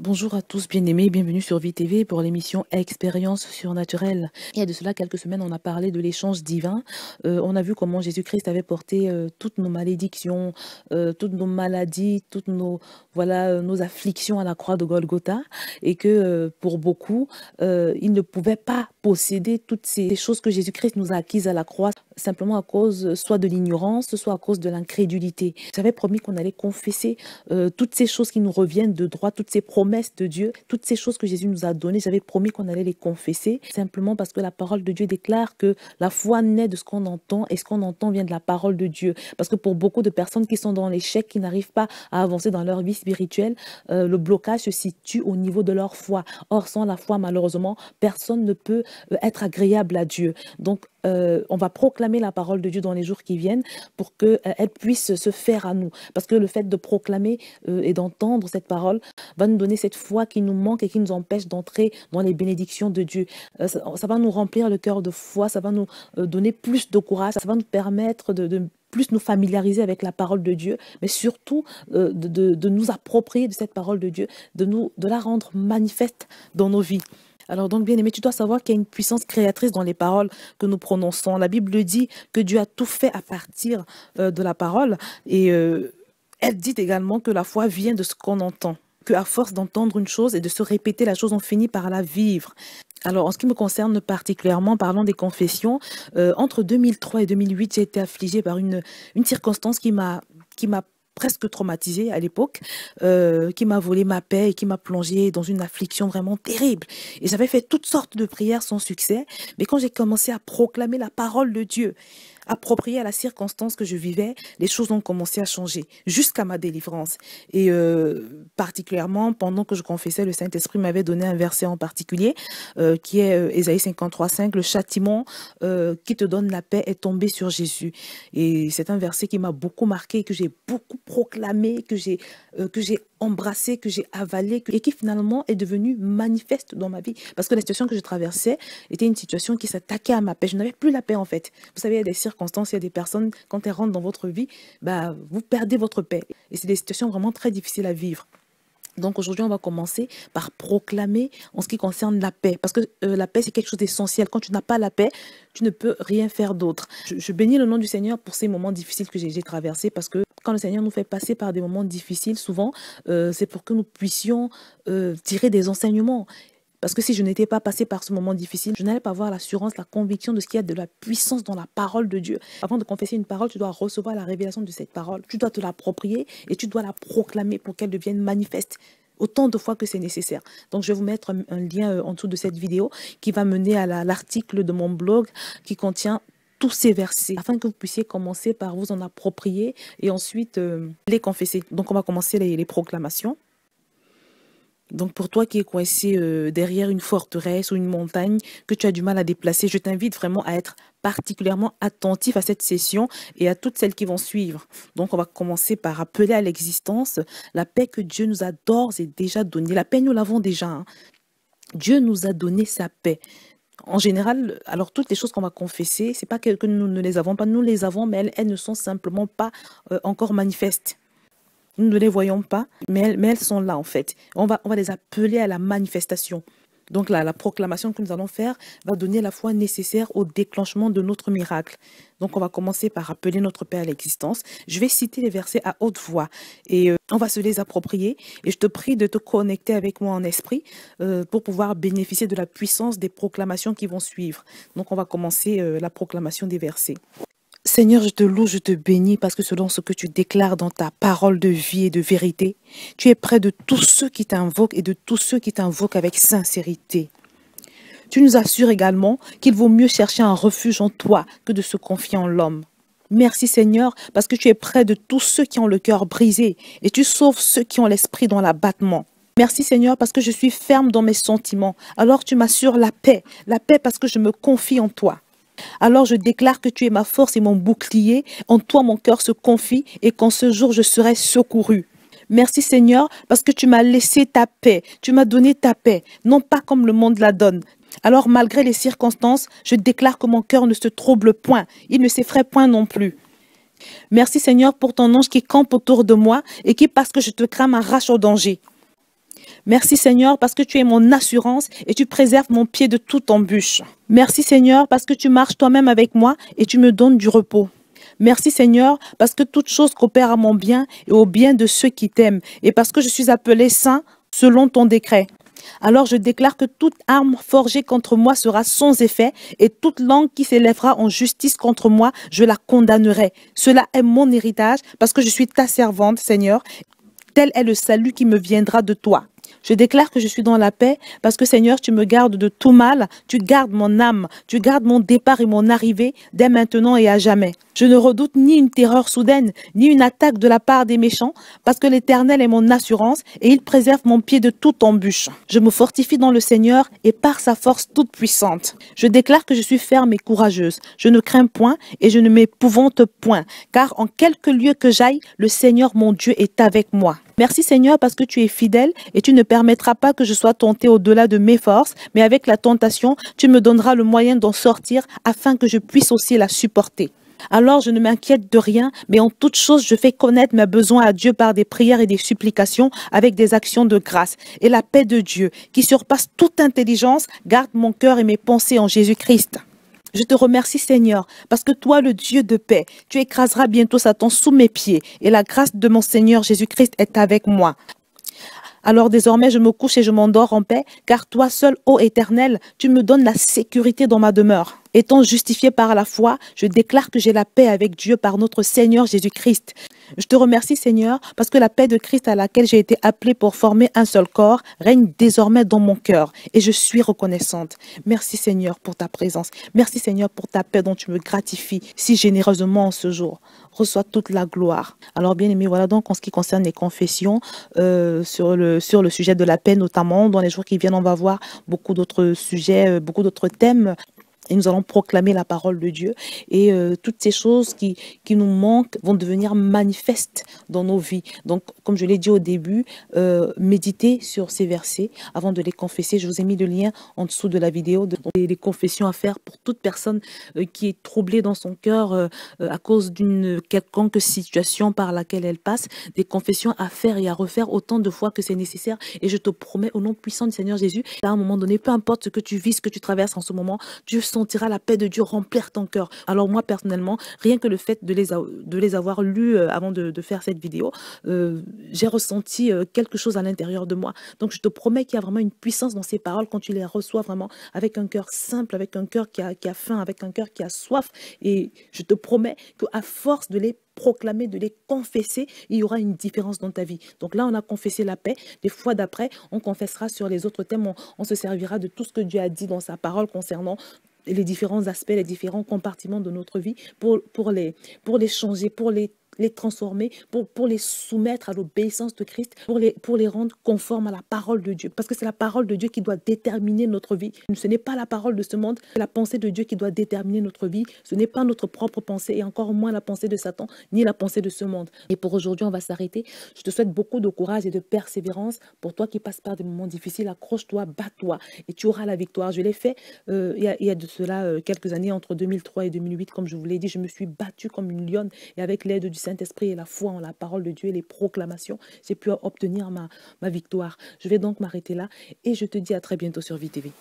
Bonjour à tous bien-aimés, bienvenue sur VTV pour l'émission Expérience surnaturelle. Il y a de cela quelques semaines, on a parlé de l'échange divin. On a vu comment Jésus-Christ avait porté toutes nos malédictions, toutes nos maladies, toutes nos afflictions à la croix de Golgotha, et que pour beaucoup, ils ne pouvaient pas posséder toutes ces choses que Jésus-Christ nous a acquises à la croix, simplement à cause soit de l'ignorance, soit à cause de l'incrédulité. J'avais promis qu'on allait confesser toutes ces choses qui nous reviennent de droit, toutes ces promesses de Dieu, toutes ces choses que Jésus nous a données, j'avais promis qu'on allait les confesser, simplement parce que la parole de Dieu déclare que la foi naît de ce qu'on entend, et ce qu'on entend vient de la parole de Dieu. Parce que pour beaucoup de personnes qui sont dans l'échec, qui n'arrivent pas à avancer dans leur vie spirituelle, le blocage se situe au niveau de leur foi. Or, sans la foi, malheureusement, personne ne peut être agréable à Dieu. Donc, on va proclamer la parole de Dieu dans les jours qui viennent pour qu'elle puisse se faire à nous. Parce que le fait de proclamer et d'entendre cette parole va nous donner cette foi qui nous manque et qui nous empêche d'entrer dans les bénédictions de Dieu. Ça va nous remplir le cœur de foi, ça va nous donner plus de courage, ça va nous permettre de plus nous familiariser avec la parole de Dieu, mais surtout de nous approprier de cette parole de Dieu, de la rendre manifeste dans nos vies. Alors donc, bien aimé, tu dois savoir qu'il y a une puissance créatrice dans les paroles que nous prononçons. La Bible dit que Dieu a tout fait à partir de la parole, et elle dit également que la foi vient de ce qu'on entend, qu'à force d'entendre une chose et de se répéter la chose, on finit par la vivre. Alors, en ce qui me concerne particulièrement, parlons des confessions. Entre 2003 et 2008, j'ai été affligée par une circonstance qui m'a presque traumatisée à l'époque, qui m'a volé ma paix et qui m'a plongée dans une affliction vraiment terrible. Et j'avais fait toutes sortes de prières sans succès, mais quand j'ai commencé à proclamer la parole de Dieu, appropriée à la circonstance que je vivais, les choses ont commencé à changer jusqu'à ma délivrance. Et particulièrement, pendant que je confessais, le Saint-Esprit m'avait donné un verset en particulier, qui est Ésaïe 53:5, le châtiment qui te donne la paix est tombé sur Jésus. Et c'est un verset qui m'a beaucoup marqué, que j'ai beaucoup proclamé, que j'ai embrassé, que j'ai avalé, et qui finalement est devenu manifeste dans ma vie. Parce que la situation que je traversais était une situation qui s'attaquait à ma paix. Je n'avais plus la paix en fait. Vous savez, il y a des circonstances, il y a des personnes, quand elles rentrent dans votre vie, vous perdez votre paix. Et c'est des situations vraiment très difficiles à vivre. Donc aujourd'hui, on va commencer par proclamer en ce qui concerne la paix. Parce que la paix, c'est quelque chose d'essentiel. Quand tu n'as pas la paix, tu ne peux rien faire d'autre. Je bénis le nom du Seigneur pour ces moments difficiles que j'ai traversés. Parce que quand le Seigneur nous fait passer par des moments difficiles, souvent, c'est pour que nous puissions tirer des enseignements. Parce que si je n'étais pas passée par ce moment difficile, je n'allais pas avoir l'assurance, la conviction de ce qu'il y a de la puissance dans la parole de Dieu. Avant de confesser une parole, tu dois recevoir la révélation de cette parole. Tu dois te l'approprier et tu dois la proclamer pour qu'elle devienne manifeste autant de fois que c'est nécessaire. Donc, je vais vous mettre un lien en dessous de cette vidéo qui va mener à l'article de mon blog qui contient tous ces versets, afin que vous puissiez commencer par vous en approprier et ensuite les confesser. Donc, on va commencer les proclamations. Donc pour toi qui es coincé derrière une forteresse ou une montagne que tu as du mal à déplacer, je t'invite vraiment à être particulièrement attentif à cette session et à toutes celles qui vont suivre. Donc on va commencer par appeler à l'existence la paix que Dieu nous a d'ores et déjà donnée. La paix, nous l'avons déjà. Hein. Dieu nous a donné sa paix. En général, alors toutes les choses qu'on va confesser, c'est pas que nous ne les avons pas, nous les avons, mais elles ne sont simplement pas encore manifestes. Nous ne les voyons pas, mais elles sont là en fait. On va les appeler à la manifestation. Donc la proclamation que nous allons faire va donner la foi nécessaire au déclenchement de notre miracle. Donc on va commencer par appeler notre Père à l'existence. Je vais citer les versets à haute voix et on va se les approprier. Et je te prie de te connecter avec moi en esprit pour pouvoir bénéficier de la puissance des proclamations qui vont suivre. Donc on va commencer la proclamation des versets. Seigneur, je te loue, je te bénis parce que selon ce que tu déclares dans ta parole de vie et de vérité, tu es près de tous ceux qui t'invoquent et de tous ceux qui t'invoquent avec sincérité. Tu nous assures également qu'il vaut mieux chercher un refuge en toi que de se confier en l'homme. Merci Seigneur parce que tu es près de tous ceux qui ont le cœur brisé et tu sauves ceux qui ont l'esprit dans l'abattement. Merci Seigneur parce que je suis ferme dans mes sentiments. Alors tu m'assures la paix parce que je me confie en toi. Alors je déclare que tu es ma force et mon bouclier. En toi mon cœur se confie et qu'en ce jour je serai secouru. Merci Seigneur parce que tu m'as laissé ta paix. Tu m'as donné ta paix, non pas comme le monde la donne. Alors malgré les circonstances, je déclare que mon cœur ne se trouble point. Il ne s'effraie point non plus. Merci Seigneur pour ton ange qui campe autour de moi et qui, parce que je te crains, m'arrache au danger. Merci Seigneur parce que tu es mon assurance et tu préserves mon pied de toute embûche. Merci Seigneur parce que tu marches toi-même avec moi et tu me donnes du repos. Merci Seigneur parce que toute chose coopère à mon bien et au bien de ceux qui t'aiment et parce que je suis appelé saint selon ton décret. Alors je déclare que toute arme forgée contre moi sera sans effet et toute langue qui s'élèvera en justice contre moi, je la condamnerai. Cela est mon héritage parce que je suis ta servante, Seigneur. Tel est le salut qui me viendra de toi. Je déclare que je suis dans la paix parce que Seigneur, tu me gardes de tout mal, tu gardes mon âme, tu gardes mon départ et mon arrivée dès maintenant et à jamais. Je ne redoute ni une terreur soudaine, ni une attaque de la part des méchants parce que l'Éternel est mon assurance et il préserve mon pied de toute embûche. Je me fortifie dans le Seigneur et par sa force toute puissante. Je déclare que je suis ferme et courageuse. Je ne crains point et je ne m'épouvante point car en quelque lieu que j'aille, le Seigneur mon Dieu est avec moi. Merci Seigneur parce que tu es fidèle et tu ne permettras pas que je sois tentée au-delà de mes forces, mais avec la tentation, tu me donneras le moyen d'en sortir afin que je puisse aussi la supporter. Alors je ne m'inquiète de rien, mais en toute chose je fais connaître mes besoins à Dieu par des prières et des supplications avec des actions de grâce. Et la paix de Dieu, qui surpasse toute intelligence, garde mon cœur et mes pensées en Jésus-Christ. Je te remercie Seigneur, parce que toi, le Dieu de paix, tu écraseras bientôt Satan sous mes pieds, et la grâce de mon Seigneur Jésus-Christ est avec moi. Alors désormais, je me couche et je m'endors en paix, car toi seul, ô Éternel, tu me donnes la sécurité dans ma demeure. Étant justifié par la foi, je déclare que j'ai la paix avec Dieu par notre Seigneur Jésus-Christ. Je te remercie Seigneur parce que la paix de Christ à laquelle j'ai été appelée pour former un seul corps règne désormais dans mon cœur et je suis reconnaissante. Merci Seigneur pour ta présence. Merci Seigneur pour ta paix dont tu me gratifies si généreusement en ce jour. Reçois toute la gloire. Alors bien aimé, voilà donc en ce qui concerne les confessions sur le sujet de la paix notamment. Dans les jours qui viennent, on va voir beaucoup d'autres sujets, beaucoup d'autres thèmes. Et nous allons proclamer la parole de Dieu. Et toutes ces choses qui nous manquent vont devenir manifestes dans nos vies. Donc, comme je l'ai dit au début, méditez sur ces versets avant de les confesser. Je vous ai mis le lien en dessous de la vidéo des confessions à faire pour toute personne qui est troublée dans son cœur à cause d'une quelconque situation par laquelle elle passe. Des confessions à faire et à refaire autant de fois que c'est nécessaire. Et je te promets, au nom puissant du Seigneur Jésus, à un moment donné, peu importe ce que tu vis, ce que tu traverses en ce moment, Dieu sentira la paix de Dieu remplir ton cœur. Alors moi, personnellement, rien que le fait de les avoir lus avant de faire cette vidéo, j'ai ressenti quelque chose à l'intérieur de moi. Donc je te promets qu'il y a vraiment une puissance dans ces paroles quand tu les reçois vraiment avec un cœur simple, avec un cœur qui a faim, avec un cœur qui a soif. Et je te promets qu'à force de les proclamer, de les confesser, il y aura une différence dans ta vie. Donc là, on a confessé la paix. Des fois d'après, on confessera sur les autres thèmes. On se servira de tout ce que Dieu a dit dans sa parole concernant les différents aspects, les différents compartiments de notre vie pour les changer, pour les transformer, pour les soumettre à l'obéissance de Christ, pour les rendre conformes à la parole de Dieu. Parce que c'est la parole de Dieu qui doit déterminer notre vie. Ce n'est pas la parole de ce monde, c'est la pensée de Dieu qui doit déterminer notre vie. Ce n'est pas notre propre pensée et encore moins la pensée de Satan, ni la pensée de ce monde. Et pour aujourd'hui, on va s'arrêter. Je te souhaite beaucoup de courage et de persévérance. Pour toi qui passes par des moments difficiles, accroche-toi, bats-toi et tu auras la victoire. Je l'ai fait il y a de cela quelques années, entre 2003 et 2008, comme je vous l'ai dit. Je me suis battue comme une lionne et avec l'aide du Saint-Esprit et la foi en la parole de Dieu et les proclamations, j'ai pu obtenir ma victoire. Je vais donc m'arrêter là et je te dis à très bientôt sur VTV.